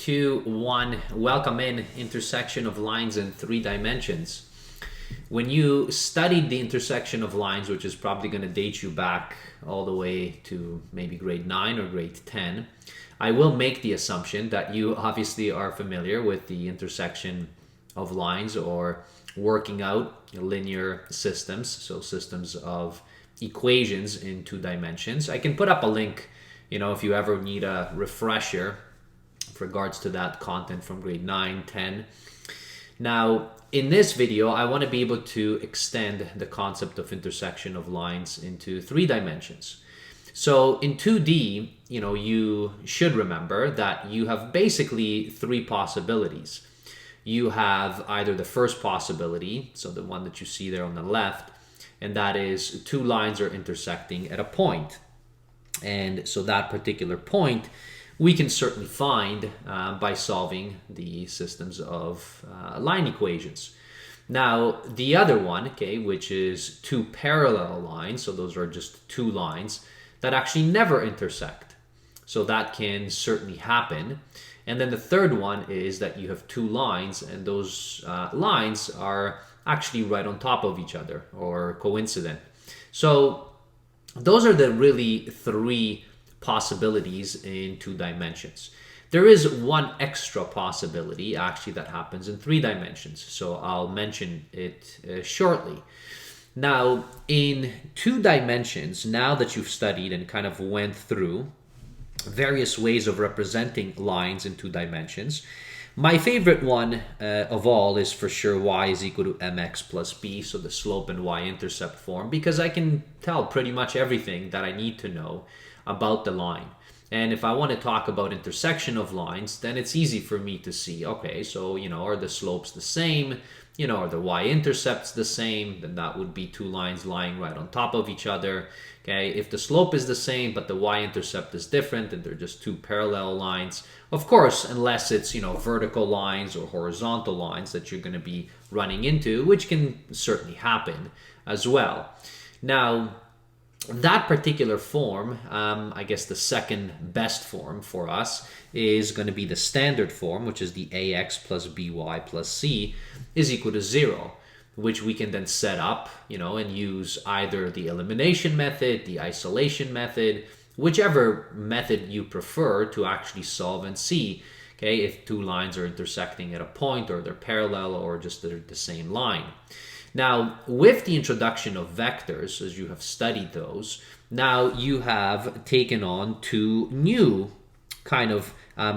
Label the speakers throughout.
Speaker 1: 2, 1. Welcome in intersection of lines in 3 dimensions. When you studied the intersection of lines, which is probably going to date you back all the way to maybe grade 9 or grade 10, I will make the assumption that you obviously are familiar with the intersection of lines or working out linear systems, so systems of equations in 2 dimensions. I can put up a link, if you ever need a refresher with regards to that content from grade 9, 10. Now, in this video, I want to be able to extend the concept of intersection of lines into 3 dimensions. So in 2D, you should remember that you have basically 3 possibilities. You have either the first possibility, so the one that you see there on the left, and that is 2 lines are intersecting at a point. And so that particular point we can certainly find by solving the systems of line equations. Now, the other one, which is 2 parallel lines, so those are just 2 lines that actually never intersect. So that can certainly happen. And then the third one is that you have 2 lines, and those lines are actually right on top of each other or coincident. So those are the really 3 possibilities in 2 dimensions. There is one extra possibility actually that happens in 3 dimensions, so I'll mention it shortly. Now, in 2 dimensions, now that you've studied and kind of went through various ways of representing lines in 2 dimensions, my favorite one of all is for sure y is equal to mx plus b, so the slope and y-intercept form, because I can tell pretty much everything that I need to know about the line. And if I want to talk about intersection of lines, then it's easy for me to see, okay, so, are the slopes the same? Are the y-intercepts the same? Then that would be 2 lines lying right on top of each other. Okay, if the slope is the same, but the y-intercept is different, then they're just 2 parallel lines. Of course, unless it's, vertical lines or horizontal lines that you're going to be running into, which can certainly happen as well. Now, that particular form, I guess the second best form for us is going to be the standard form, which is the ax plus by plus c is equal to 0, which we can then set up, and use either the elimination method, the isolation method, whichever method you prefer to actually solve and see, if 2 lines are intersecting at a point or they're parallel or just they're the same line. Now, with the introduction of vectors, as you have studied those, now you have taken on 2 new kind of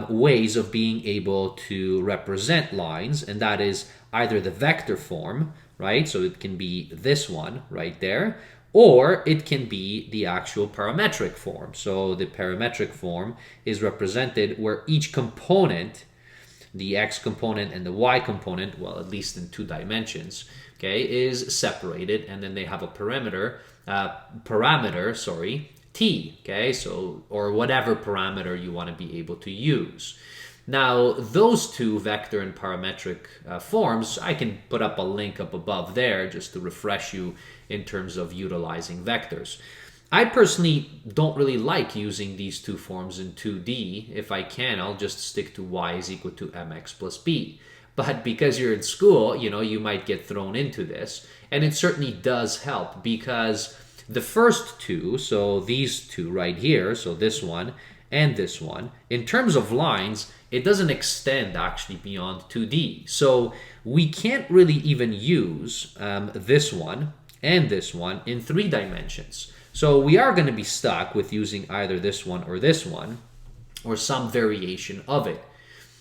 Speaker 1: ways of being able to represent lines, and that is either the vector form, right? So it can be this one right there, or it can be the actual parametric form. So the parametric form is represented where each component, the x component and the y component, well, at least in 2 dimensions, is separated, and then they have a parameter, t, so, or whatever parameter you want to be able to use. Now, those 2 vector and parametric forms, I can put up a link up above there just to refresh you in terms of utilizing vectors. I personally don't really like using these 2 forms in 2D. If I can, I'll just stick to y is equal to mx plus b. But because you're in school, you might get thrown into this. And it certainly does help, because the first 2, so these 2 right here, so this one and this one, in terms of lines, it doesn't extend actually beyond 2D. So we can't really even use this one and this one in 3 dimensions. So we are going to be stuck with using either this one, or some variation of it.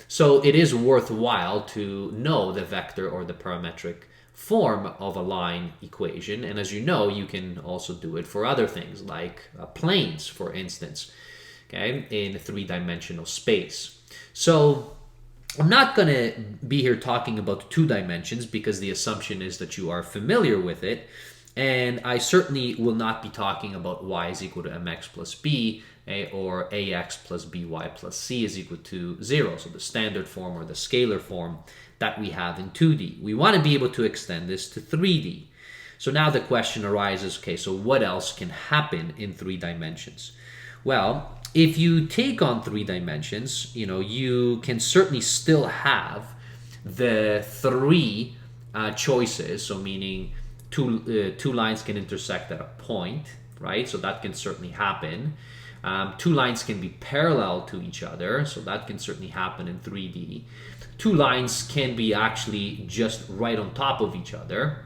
Speaker 1: So it is worthwhile to know the vector or the parametric form of a line equation. And as you know, you can also do it for other things like planes, for instance, in 3-dimensional space. So I'm not going to be here talking about 2 dimensions because the assumption is that you are familiar with it. And I certainly will not be talking about y is equal to mx plus b, or ax plus by plus c is equal to 0, so the standard form or the scalar form that we have in 2D. We want to be able to extend this to 3D. So now the question arises, so what else can happen in 3 dimensions? Well, if you take on 3 dimensions, you can certainly still have the 3 choices. So meaning two lines can intersect at a point, right? So that can certainly happen. 2 lines can be parallel to each other, so that can certainly happen in 3D. 2 lines can be actually just right on top of each other,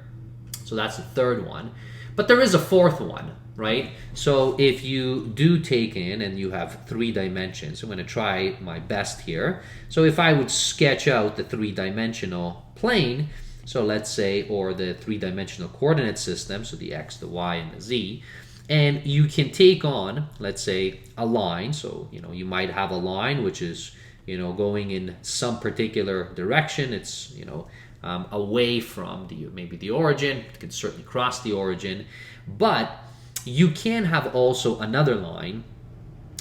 Speaker 1: so that's the third one. But there is a fourth one, right? So if you do take in and you have 3 dimensions, I'm going to try my best here. So if I would sketch out the 3-dimensional plane, so let's say, or the 3-dimensional coordinate system, so the x, the y, and the z, and you can take on, let's say, a line. So, you might have a line which is, going in some particular direction. It's, away from maybe the origin. It can certainly cross the origin. But you can have also another line,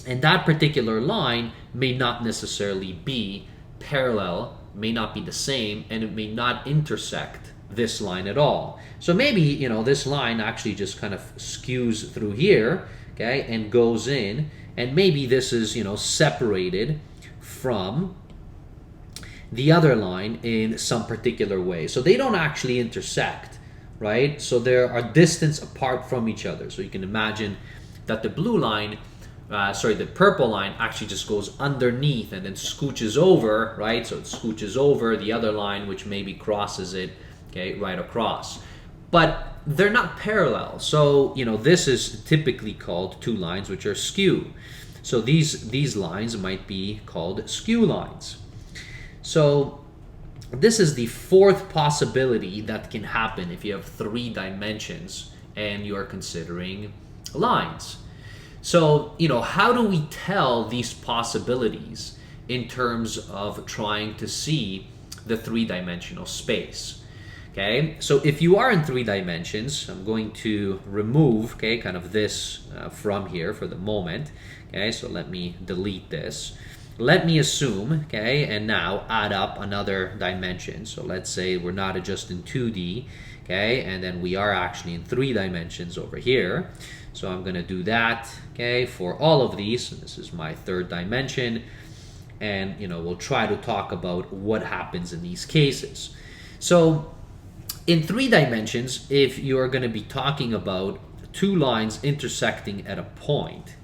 Speaker 1: and that particular line may not necessarily be parallel, may not be the same, and it may not intersect this line at all. So maybe, this line actually just kind of skews through here, okay, and goes in, and maybe this is, separated from the other line in some particular way. So they don't actually intersect, right? So there are distance apart from each other. So you can imagine that the blue line, the purple line actually just goes underneath and then scooches over, right? So it scooches over the other line, which maybe crosses it, okay, right across. But they're not parallel. So, this is typically called 2 lines which are skew. So these lines might be called skew lines. So this is the fourth possibility that can happen if you have 3 dimensions and you are considering lines. So, how do we tell these possibilities in terms of trying to see the 3-dimensional space? Okay, so if you are in 3 dimensions, I'm going to remove, okay, kind of this from here for the moment. Okay, so let me delete this. Let me assume, okay, and now add up another dimension. So let's say we're not just in 2D, okay, and then we are actually in 3 dimensions over here. So I'm going to do that, okay, for all of these. And this is my 3rd dimension. And, we'll try to talk about what happens in these cases. So in 3 dimensions, if you're going to be talking about 2 lines intersecting at a point,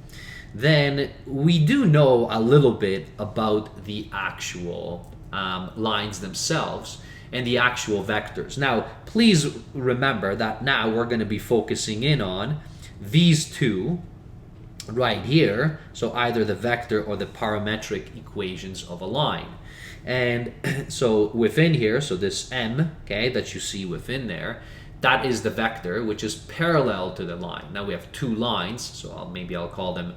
Speaker 1: then we do know a little bit about the actual lines themselves and the actual vectors. Now, please remember that now we're going to be focusing in on these 2 right here, so either the vector or the parametric equations of a line. And so within here, so this m, okay, that you see within there, that is the vector which is parallel to the line. Now we have 2 lines, so maybe I'll call them,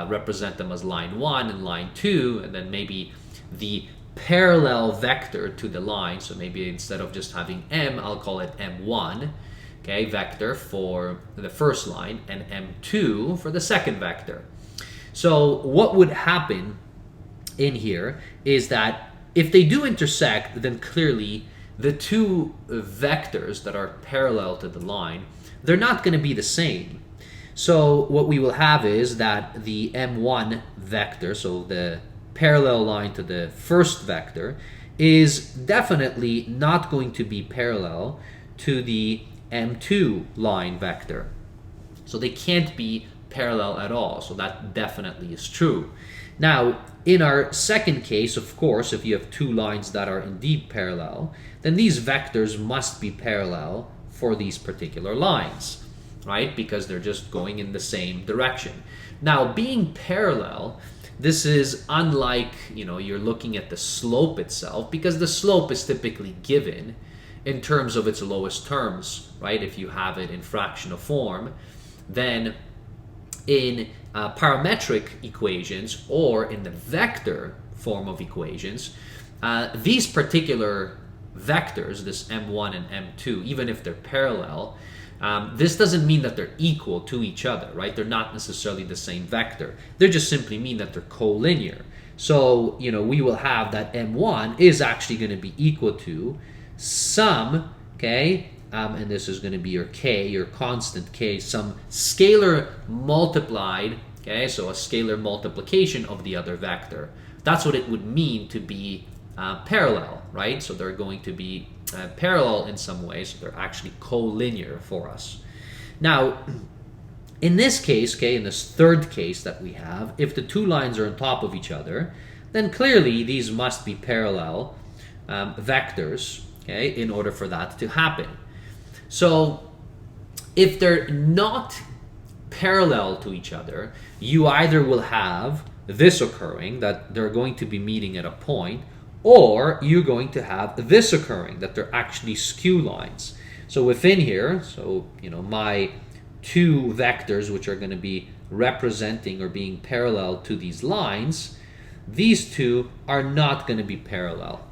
Speaker 1: represent them as line 1 and line 2, and then maybe the parallel vector to the line, so maybe instead of just having m, I'll call it m1, okay, vector for the first line, and m2 for the second vector. So what would happen in here is that if they do intersect, then clearly the 2 vectors that are parallel to the line, they're not going to be the same. So what we will have is that the m1 vector, so the parallel line to the first vector, is definitely not going to be parallel to the m2 line vector. So they can't be parallel at all. So that definitely is true. Now, in our second case, of course, if you have 2 lines that are indeed parallel, then these vectors must be parallel for these particular lines, right? Because they're just going in the same direction. Now, being parallel, this is unlike, you're looking at the slope itself, because the slope is typically given in terms of its lowest terms, right? If you have it in fractional form, then in parametric equations or in the vector form of equations, these particular vectors, this m1 and m2, even if they're parallel, this doesn't mean that they're equal to each other, right? They're not necessarily the same vector. They just simply mean that they're collinear. So, we will have that m1 is actually going to be equal to some, okay, and this is going to be your k, your constant k, some scalar multiplied Okay, so a scalar multiplication of the other vector. That's what it would mean to be parallel, right? So they're going to be parallel in some way, so they're actually collinear for us. Now, in this case, okay, in this third case that we have, if the two lines are on top of each other, then clearly these must be parallel vectors, okay, in order for that to happen. So if they're not parallel to each other, you either will have this occurring, that they're going to be meeting at a point, or you're going to have this occurring, that they're actually skew lines. So within here, so my two vectors which are going to be representing or being parallel to these lines, these two are not going to be parallel.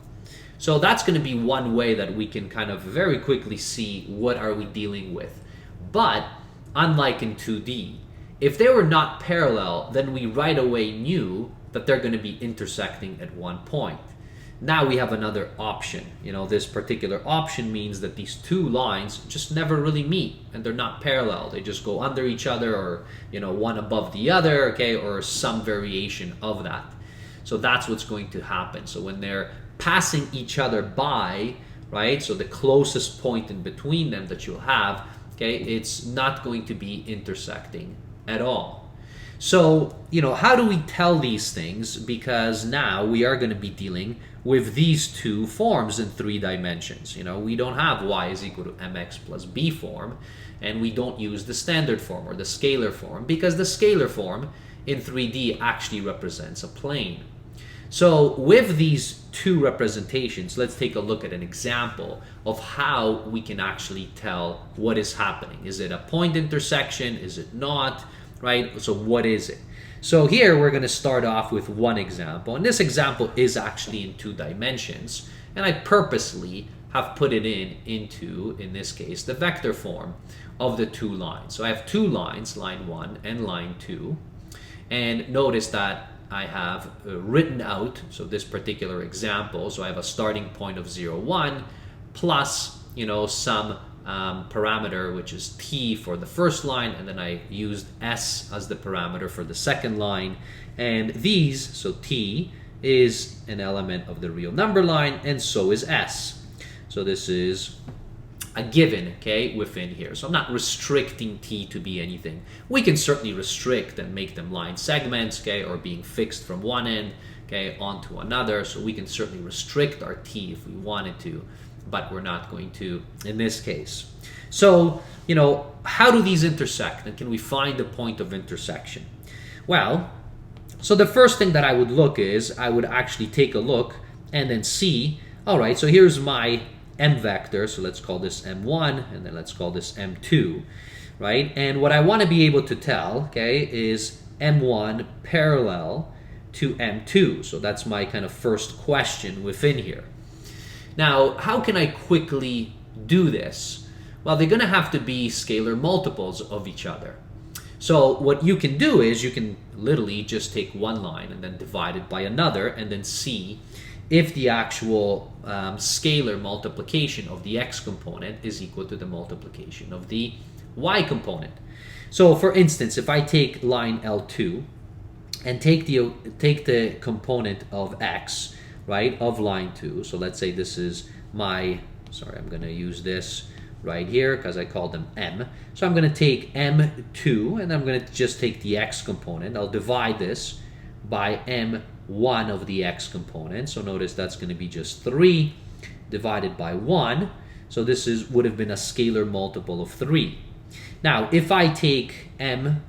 Speaker 1: So that's going to be one way that we can kind of very quickly see what are we dealing with. But unlike in 2D, if they were not parallel, then we right away knew that they're going to be intersecting at one point. Now we have another option. This particular option means that these two lines just never really meet, and they're not parallel. They just go under each other, or one above the other, okay, or some variation of that. So that's what's going to happen. So when they're passing each other by, right, so the closest point in between them that you'll have, okay, it's not going to be intersecting at all. So, how do we tell these things? Because now we are going to be dealing with these two forms in 3 dimensions. We don't have y is equal to mx plus b form, and we don't use the standard form or the scalar form, because the scalar form in 3D actually represents a plane. So with these two representations, let's take a look at an example of how we can actually tell what is happening. Is it a point intersection? Is it not? Right? So what is it? So here we're going to start off with one example, and this example is actually in 2 dimensions, and I purposely have put it into, in this case, the vector form of the 2 lines. So I have 2 lines, line 1 and line 2, and notice that I have written out, so this particular example, so I have a starting point of 0, 1, plus, some parameter, which is t for the first line, and then I used s as the parameter for the second line. And these, so t is an element of the real number line, and so is s. So this is a given, okay, within here. So I'm not restricting t to be anything. We can certainly restrict and make them line segments, okay, or being fixed from one end, okay, onto another. So we can certainly restrict our t if we wanted to, but we're not going to in this case. So, how do these intersect, and can we find the point of intersection? Well, so the first thing that I would look is, I would actually take a look and then see, all right, so here's my m vector, so let's call this m1, and then let's call this m2, right? And what I want to be able to tell, okay, is m1 parallel to m2. So that's my kind of first question within here. Now, how can I quickly do this? Well, they're going to have to be scalar multiples of each other. So what you can do is you can literally just take one line and then divide it by another, and then see if the actual scalar multiplication of the x component is equal to the multiplication of the y component. So for instance, if I take line L2 and take the component of x, right, of line 2, so let's say this is my, sorry, I'm going to use this right here because I called them m. So I'm going to take m2, and I'm going to just take the x component. I'll divide this by m1 of the x component. So notice that's going to be just 3 divided by 1. So this would have been a scalar multiple of 3. Now, if I take m2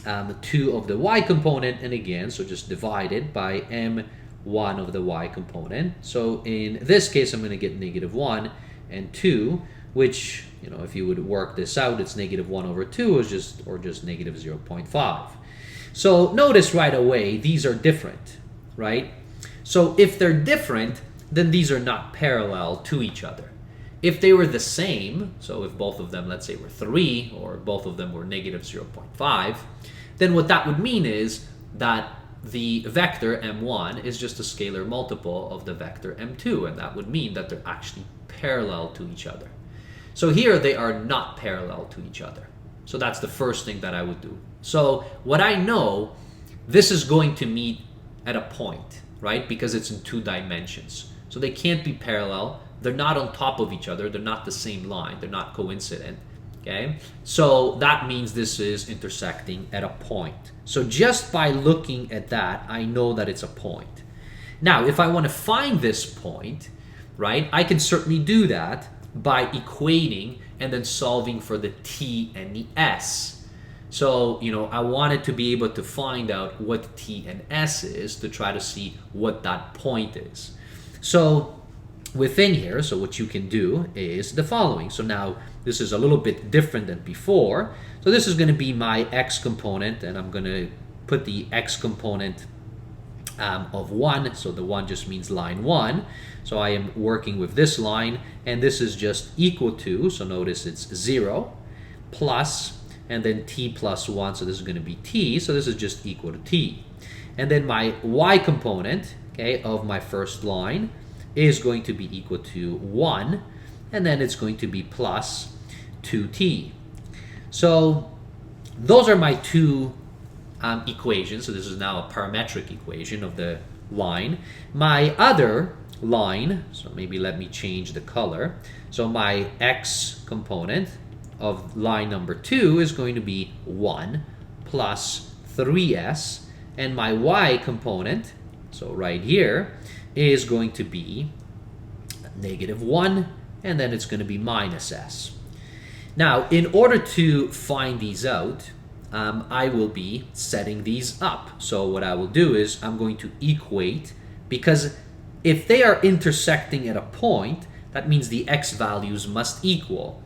Speaker 1: of the y component, and again, so just divide it by m1 of the y component. So in this case, I'm going to get -1 and 2, which, if you would work this out, it's -1 over 2 or just -0.5. So notice right away, these are different, right? So if they're different, then these are not parallel to each other. If they were the same, so if both of them, let's say, were 3, or both of them were -0.5, then what that would mean is that the vector m1 is just a scalar multiple of the vector m2, and that would mean that they're actually parallel to each other. So here they are not parallel to each other. So that's the first thing that I would do. So what I know, this is going to meet at a point, right? Because it's in 2 dimensions. So they can't be parallel. They're not on top of each other. They're not the same line. They're not coincident. Okay? So that means this is intersecting at a point. So just by looking at that, I know that it's a point. Now, if I want to find this point, right, I can certainly do that by equating and then solving for the t and the s. So, I wanted to be able to find out what t and s is to try to see what that point is. So within here, so what you can do is the following. So now this is a little bit different than before. So this is going to be my x component, and I'm going to put the x component of 1. So the 1 just means line 1. So I am working with this line, and this is just equal to, so notice it's 0, plus, and then t plus 1, so this is going to be t, so this is just equal to t. And then my y component, okay, of my first line is going to be equal to 1, and then it's going to be plus 2t. So those are my 2 equations. So this is now a parametric equation of the line. My other line, so maybe let me change the color. So my x component of line number 2 is going to be 1 plus 3s, and my y component, so right here, is going to be -1, and then it's going to be minus s. Now, in order to find these out, I will be setting these up. So what I will do is I'm going to equate, because if they are intersecting at a point, that means the x values must equal,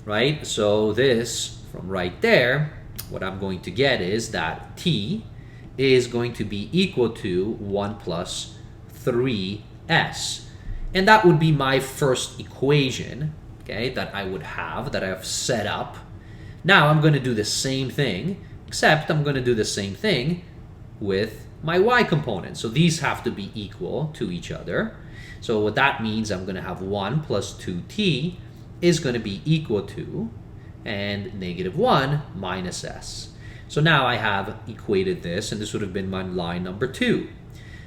Speaker 1: right? So this, from right there, what I'm going to get is that t is going to be equal to 1 plus 3s. And that would be my first equation, okay, that I would have, that I have set up. Now I'm going to do the same thing, except I'm going to do the same thing with my y component. So these have to be equal to each other. So what that means, I'm going to have 1 plus 2t is going to be equal to, and -1 minus s. So now I have equated this, and this would have been my line number 2.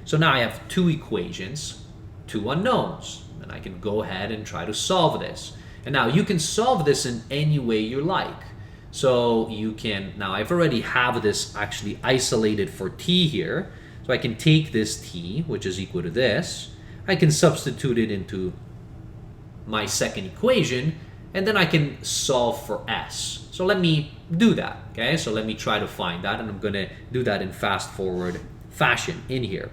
Speaker 1: So now I have 2 equations, 2 unknowns, and I can go ahead and try to solve this. And now you can solve this in any way you like. So you can, now I've already have this actually isolated for t here. So I can take this t, which is equal to this. I can substitute it into my second equation, and then I can solve for s. So let me do that, okay? So let me try to find that, and I'm going to do that in fast forward fashion in here.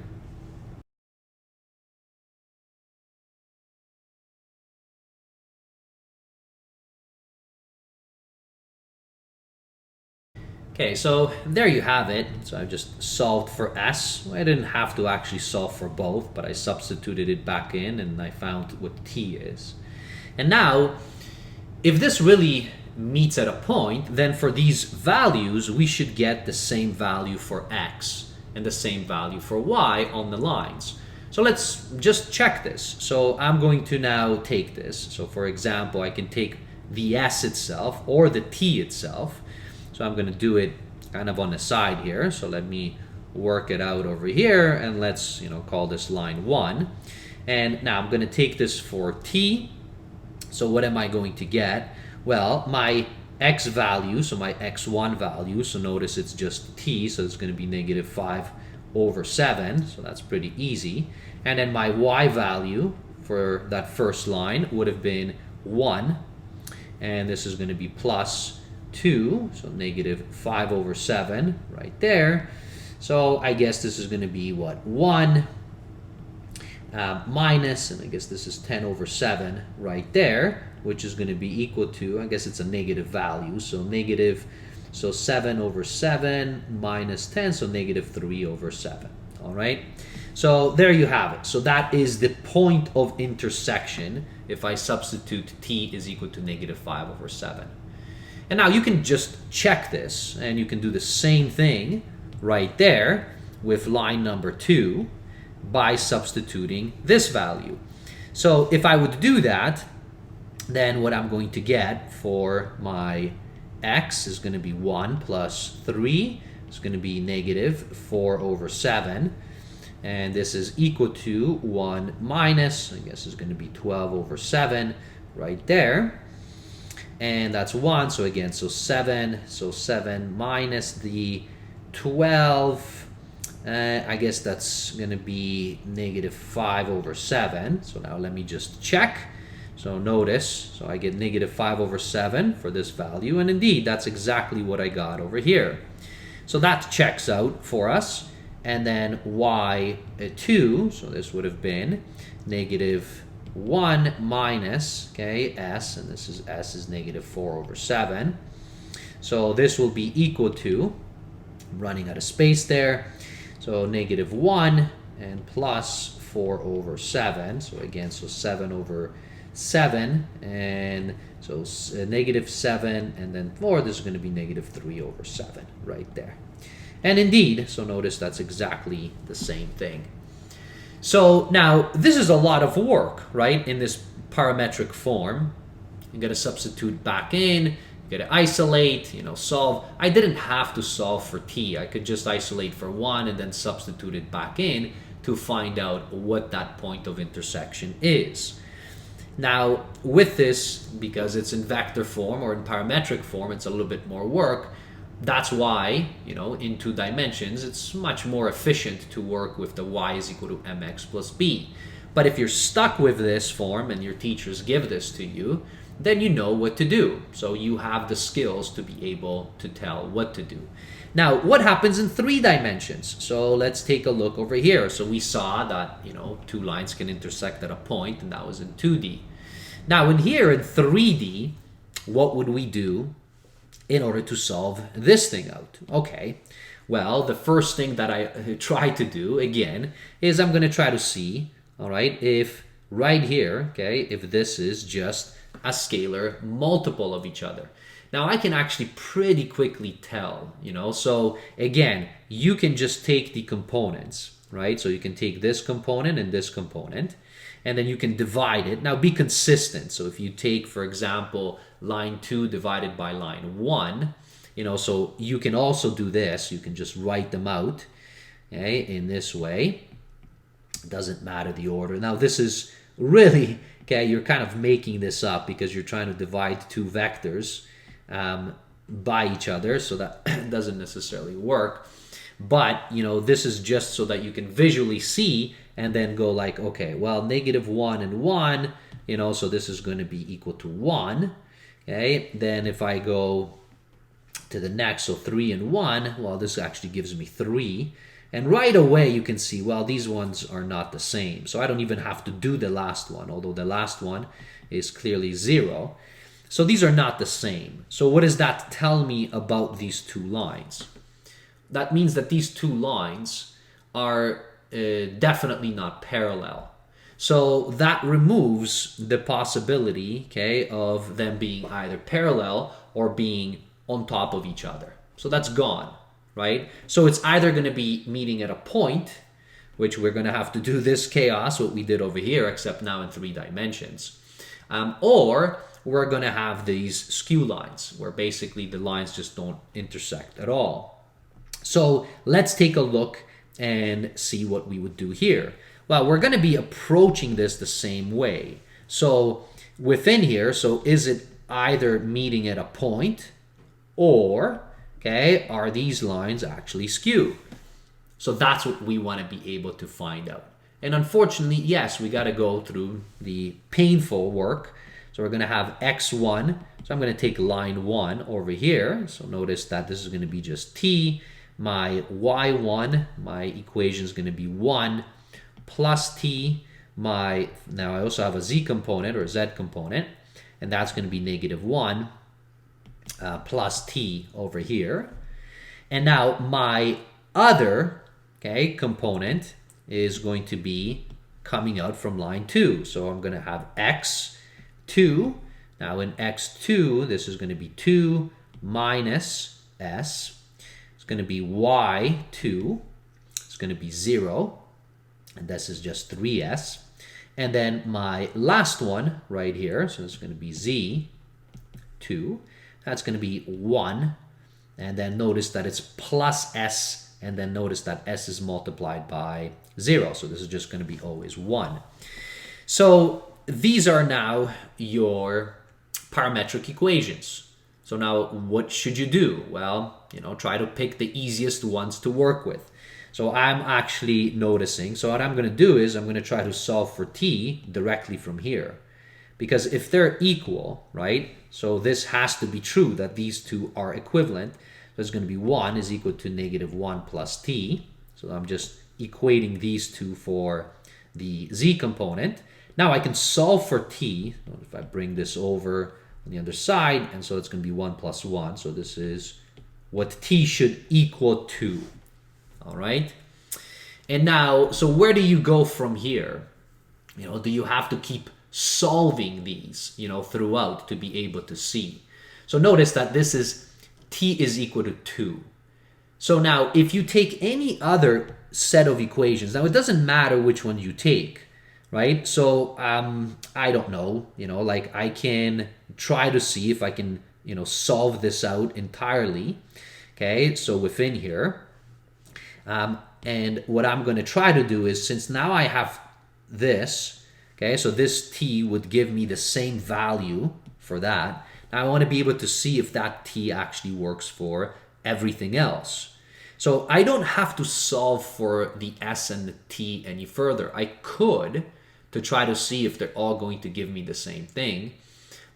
Speaker 1: Okay, so there you have it. So I've just solved for s. I didn't have to actually solve for both, but I substituted it back in, and I found what t is. And now, if this really meets at a point, then for these values, we should get the same value for x and the same value for y on the lines. So let's just check this. So I'm going to now take this. So for example, I can take the s itself or the t itself. So I'm going to do it kind of on the side here. So let me work it out over here, and let's call this line 1. And now I'm going to take this for t. So what am I going to get? Well, my x value, so my x1 value, so notice it's just t, so it's going to be -5/7, so that's pretty easy. And then my y value for that first line would have been 1, and this is going to be plus 2, so -5/7 right there. So I guess this is going to be what, 1 minus, and I guess this is 10/7 right there, which is going to be equal to, I guess it's a negative value, so 7/7 minus 10, so -3/7. All right, so there you have it. So that is the point of intersection if I substitute t is equal to -5/7. And now you can just check this, and you can do the same thing right there with line number 2 by substituting this value. So if I would do that, then what I'm going to get for my x is going to be 1 plus 3 is going to be negative 4 over 7. And this is equal to 1 minus, I guess is going to be 12 over 7 right there. And that's 1, so again, so 7 minus the 12, I guess that's going to be negative 5 over 7. So now let me just check. So notice, so I get negative 5 over 7 for this value, and indeed, that's exactly what I got over here. So that checks out for us. And then y2, so this would have been negative 1 minus, okay, s, and this is s is negative 4 over 7. So this will be equal to, I'm running out of space there, so negative 1 and plus 4 over 7. So again, so 7 over 7, and so negative 7, and then 4, this is going to be negative 3 over 7 right there. And indeed, so notice that's exactly the same thing. So now, this is a lot of work, right, in this parametric form. You got to substitute back in, you got to isolate, solve. I didn't have to solve for t. I could just isolate for 1 and then substitute it back in to find out what that point of intersection is. Now, with this, because it's in vector form or in parametric form, it's a little bit more work. That's why, in 2 dimensions, it's much more efficient to work with the y is equal to mx plus b. But if you're stuck with this form and your teachers give this to you, then you know what to do. So you have the skills to be able to tell what to do. Now, what happens in 3 dimensions? So let's take a look over here. So we saw that, 2 lines can intersect at a point, and that was in 2D. Now, in here, in 3D, what would we do in order to solve this thing out? Okay, well, the first thing that I try to do, again, is I'm going to try to see, all right, if right here, okay, if this is just a scalar multiple of each other. Now, I can actually pretty quickly tell, so again, you can just take the components, right? So you can take this component and this component, and then you can divide it. Now, be consistent. So if you take, for example, line 2 divided by line 1, so you can also do this. You can just write them out, okay, in this way. It doesn't matter the order. Now, this is really, okay, you're kind of making this up because you're trying to divide 2 vectors by each other, so that doesn't necessarily work. But, this is just so that you can visually see and then go like, okay, well, negative 1 and 1, so this is going to be equal to 1. Okay, then if I go to the next, so 3 and 1, well, this actually gives me 3. And right away you can see, well, these ones are not the same. So I don't even have to do the last one, although the last one is clearly 0. So these are not the same. So what does that tell me about these 2 lines? That means that these 2 lines are definitely not parallel. So that removes the possibility, okay, of them being either parallel or being on top of each other. So that's gone, right? So it's either going to be meeting at a point, which we're going to have to do this chaos, what we did over here, except now in 3 dimensions. Or we're going to have these skew lines, where basically the lines just don't intersect at all. So let's take a look and see what we would do here. Well, we're going to be approaching this the same way. So within here, so is it either meeting at a point, or, okay, are these lines actually skew? So that's what we want to be able to find out. And unfortunately, yes, we got to go through the painful work. So we're going to have x1. So I'm going to take line 1 over here. So notice that this is going to be just t. My y1, my equation is going to be 1 plus t. Now I also have a z component or z component, and that's going to be negative 1 plus t over here. And now my other, okay, component is going to be coming out from line 2. So I'm going to have x2. Now in x2, this is going to be 2 minus s. It's going to be y2. It's going to be 0. And this is just 3s. And then my last one right here, so it's going to be z2. That's going to be 1. And then notice that it's plus s, and then notice that s is multiplied by 0. So this is just going to be always 1. So these are now your parametric equations. So now what should you do? Well, try to pick the easiest ones to work with. So I'm actually noticing, so what I'm going to do is I'm going to try to solve for t directly from here. Because if they're equal, right, so this has to be true that these two are equivalent. So it's going to be 1 is equal to negative 1 plus t. So I'm just equating these two for the z component. Now I can solve for t. If I bring this over on the other side, and so it's going to be 1 plus 1. So this is what t should equal to. All right. And now, so where do you go from here? Do you have to keep solving these, throughout to be able to see? So notice that this is t is equal to 2. So now if you take any other set of equations, now it doesn't matter which one you take, right? So I don't know, like I can try to see if I can, solve this out entirely. Okay, so within here, and what I'm going to try to do is, since now I have this, okay, so this t would give me the same value for that. Now I want to be able to see if that t actually works for everything else. So I don't have to solve for the s and the t any further. I could to try to see if they're all going to give me the same thing,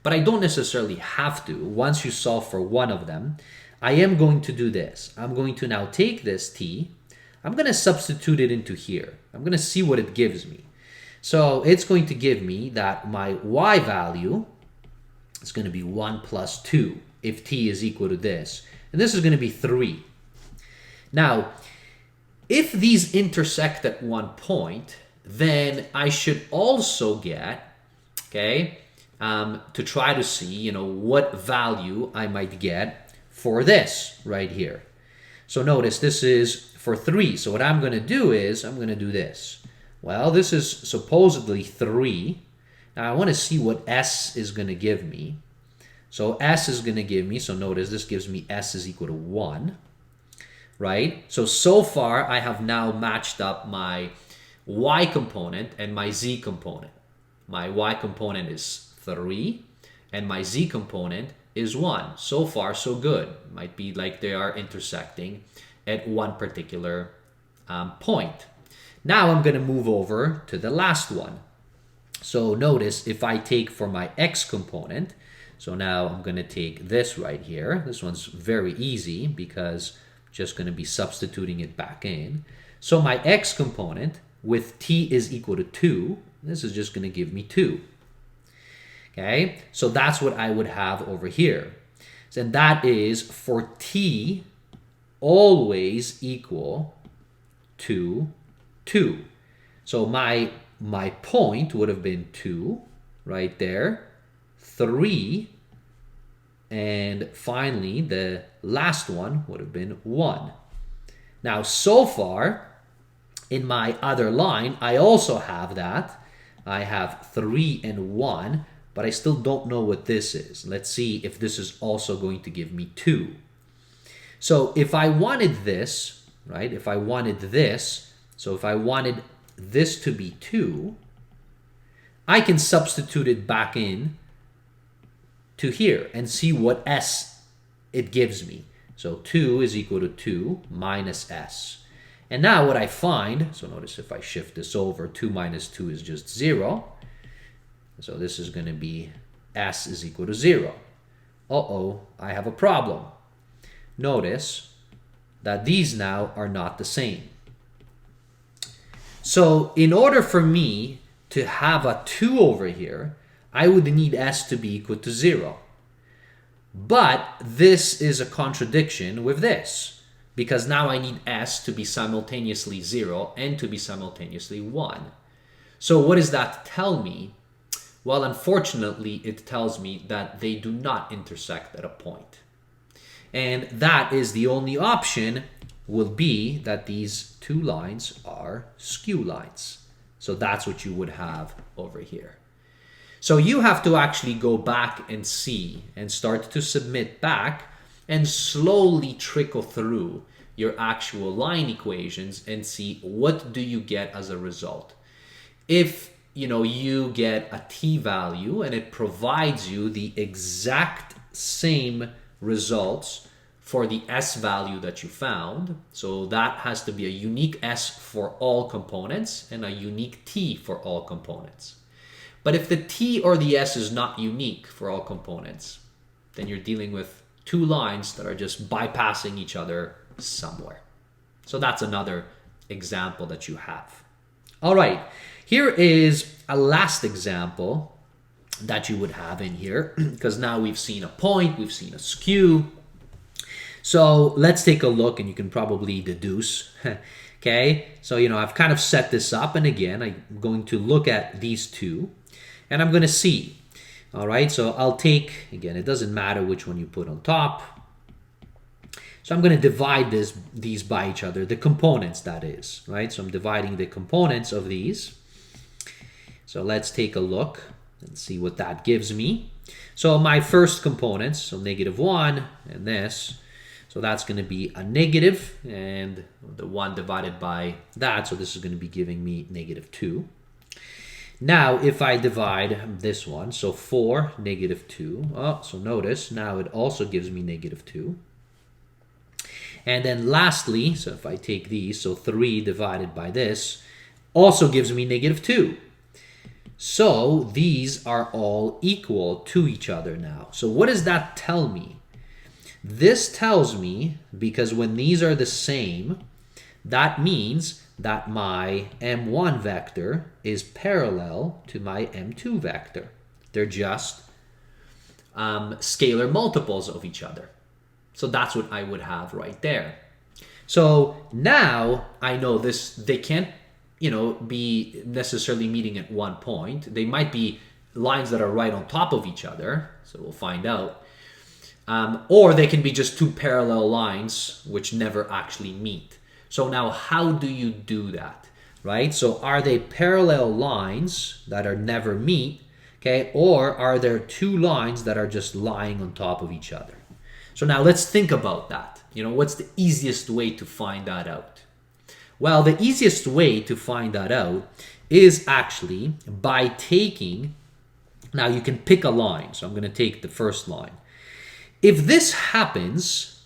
Speaker 1: but I don't necessarily have to. Once you solve for one of them, I am going to do this. I'm going to now take this t, I'm going to substitute it into here. I'm going to see what it gives me. So it's going to give me that my y value is going to be 1 plus 2 if t is equal to this. And this is going to be 3. Now, if these intersect at one point, then I should also get, okay, to try to see, what value I might get for this right here. So notice this is for 3. So what I'm going to do is I'm going to do this. Well, this is supposedly 3. Now I want to see what s is going to give me. So s is going to give me, so notice this gives me s is equal to 1, right? So far I have now matched up my y component and my z component. My y component is 3 and my z component is 1. So far so good. Might be like they are intersecting at one particular point. Now I'm going to move over to the last one. So notice if I take for my x component, so now I'm going to take this right here. This one's very easy because I'm just going to be substituting it back in. So my x component with t is equal to 2, this is just going to give me 2. Okay, so that's what I would have over here. And that is for t always equal to 2. So my point would have been 2 right there, 3, and finally the last one would have been 1. Now so far in my other line I also have that. I have 3 and 1, but I still don't know what this is. Let's see if this is also going to give me 2. So if I wanted this, right, if I wanted this, so if I wanted this to be 2, I can substitute it back in to here and see what s it gives me. So 2 is equal to 2 minus s. And now what I find, so notice if I shift this over, 2 minus 2 is just 0. So this is going to be s is equal to 0. Uh-oh, I have a problem. Notice that these now are not the same. So in order for me to have a 2 over here, I would need s to be equal to 0. But this is a contradiction with this, because now I need s to be simultaneously 0 and to be simultaneously 1. So what does that tell me? Well, unfortunately, it tells me that they do not intersect at a point. And that is the only option, will be that these two lines are skew lines. So that's what you would have over here. So you have to actually go back and see and start to submit back and slowly trickle through your actual line equations and see what do you get as a result. If you get a t-value and it provides you the exact same results for the s value that you found, so that has to be a unique s for all components and a unique t for all components. But if the t or the s is not unique for all components, then you're dealing with two lines that are just bypassing each other somewhere. So that's another example that you have. All right, here is a last example that you would have in here, because now we've seen a point, we've seen a skew. So let's take a look, and you can probably deduce. Okay, so I've kind of set this up, and again, I'm going to look at these two, and I'm going to see. All right, so I'll take, again, it doesn't matter which one you put on top. So I'm going to divide these by each other, the components, that is, right? So I'm dividing the components of these. So let's take a look and see what that gives me. So my first components, so -1 and this, so that's going to be a negative, and the 1 divided by that, so this is going to be giving me -2. Now, if I divide this one, so 4, -2, so notice, now it also gives me -2. And then lastly, so if I take these, so 3 divided by this, also gives me -2. So these are all equal to each other now. So what does that tell me? This tells me, because when these are the same, that means that my m1 vector is parallel to my m2 vector. They're just scalar multiples of each other. So that's what I would have right there. So now I know this, they can't, be necessarily meeting at one point. They might be lines that are right on top of each other. So we'll find out. Or they can be just two parallel lines which never actually meet. So now how do you do that, right? So are they parallel lines that are never meet, okay? Or are there two lines that are just lying on top of each other? So now let's think about that. What's the easiest way to find that out? Well, the easiest way to find that out is actually by taking, now you can pick a line. So I'm going to take the first line. If this happens,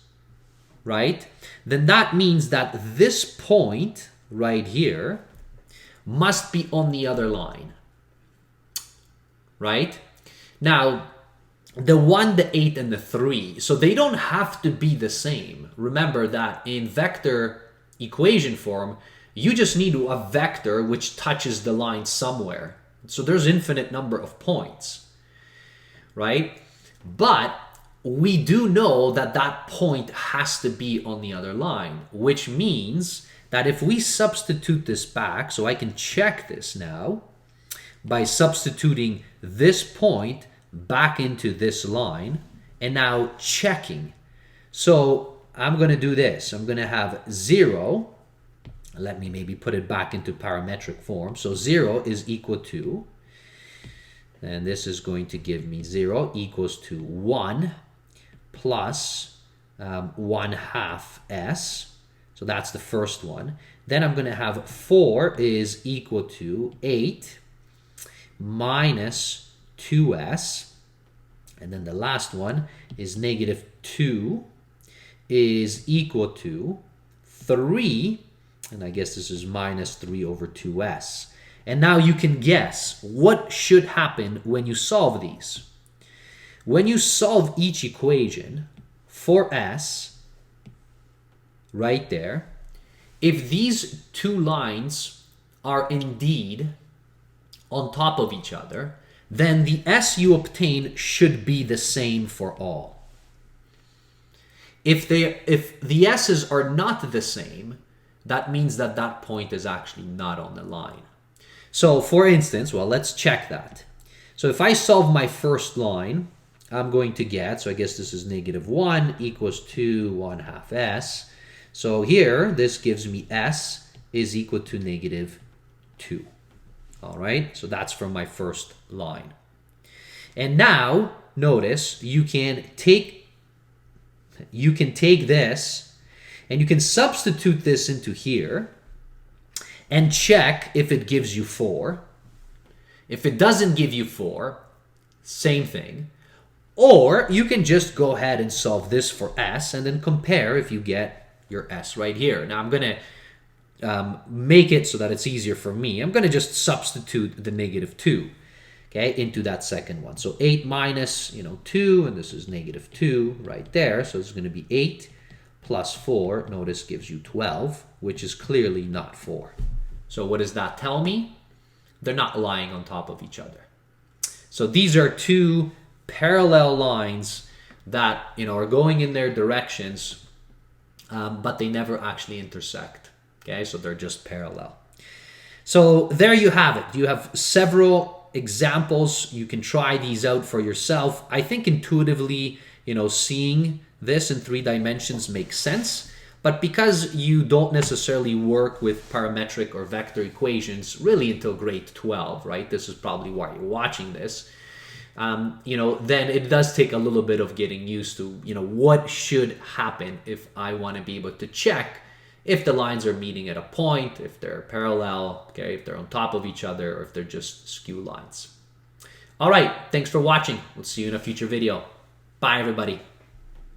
Speaker 1: right, then that means that this point right here must be on the other line, right? Now, the 1, the 8, and the 3, so they don't have to be the same. Remember that in vector equation form, you just need a vector which touches the line somewhere. So there's infinite number of points, right? But we do know that that point has to be on the other line, which means that if we substitute this back, so I can check this now by substituting this point back into this line and now checking. So I'm going to do this. I'm going to have 0. Let me maybe put it back into parametric form. So 0 is equal to, and this is going to give me 0 equals to 1 plus 1/2 s. So that's the first one. Then I'm going to have 4 is equal to 8 minus 2s. And then the last one is -2 is equal to 3. And I guess this is minus 3 over 2s. And now you can guess what should happen when you solve these. When you solve each equation for s, right there, if these two lines are indeed on top of each other, then the s you obtain should be the same for all. If the s's are not the same, that means that that point is actually not on the line. So for instance, well, let's check that. So if I solve my first line, I'm going to get, so I guess this is -1 equals to 1/2 s. So here, this gives me s is equal to -2. All right, so that's from my first line. And now, notice, you can take this and you can substitute this into here and check if it gives you 4. If it doesn't give you 4, same thing. Or you can just go ahead and solve this for s and then compare if you get your s right here. Now I'm going to make it so that it's easier for me. I'm going to just substitute the -2, okay, into that second one. So 8 minus, 2, and this is -2 right there. So it's going to be 8 plus 4, notice, gives you 12, which is clearly not 4. So what does that tell me? They're not lying on top of each other. So these are two parallel lines that, are going in their directions, but they never actually intersect. Okay, so they're just parallel. So there you have it. You have several examples. You can try these out for yourself. I think intuitively, seeing this in 3 dimensions makes sense. But because you don't necessarily work with parametric or vector equations really until grade 12, right? This is probably why you're watching this. Then it does take a little bit of getting used to, what should happen if I want to be able to check if the lines are meeting at a point, if they're parallel, okay, if they're on top of each other, or if they're just skew lines. All right, thanks for watching. We'll see you in a future video. Bye, everybody.